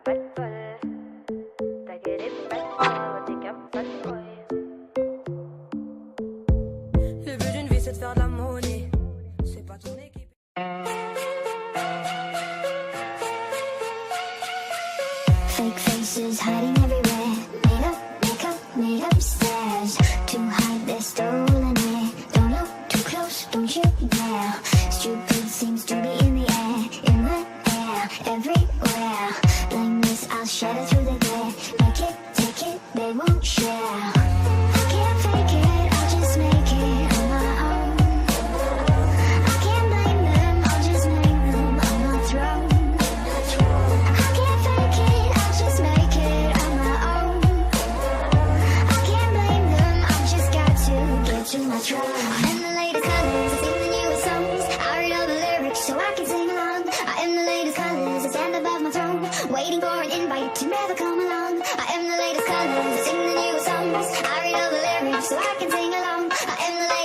bad boy. Take it bad boy, take a bad boy. Le but d'une vie c'est de faire de la money. C'est pas ton équipe. Fake faces hiding everywhere. Made up, makeup, made up stairs to hide their stolen air. Don't look too close, don't you dare. Stupid seems to be in the air, everywhere. Blameless, I'll shatter through the glare. Make it, take it, they won't share. I can't fake it, I'll just make it on my own. I can't blame them, I'll just name them on my throne. I can't fake it, I'll just make it on my own. I can't blame them, I've just got to get to my throne. I am the latest colors, I sing the newest songs. I read all the lyrics so I can sing along. I am the latest colors, I stand above my throne, waiting for an invite to never come along. I am the latest colors, I sing the newest songs. I read all the lyrics so I can sing along. I am the latest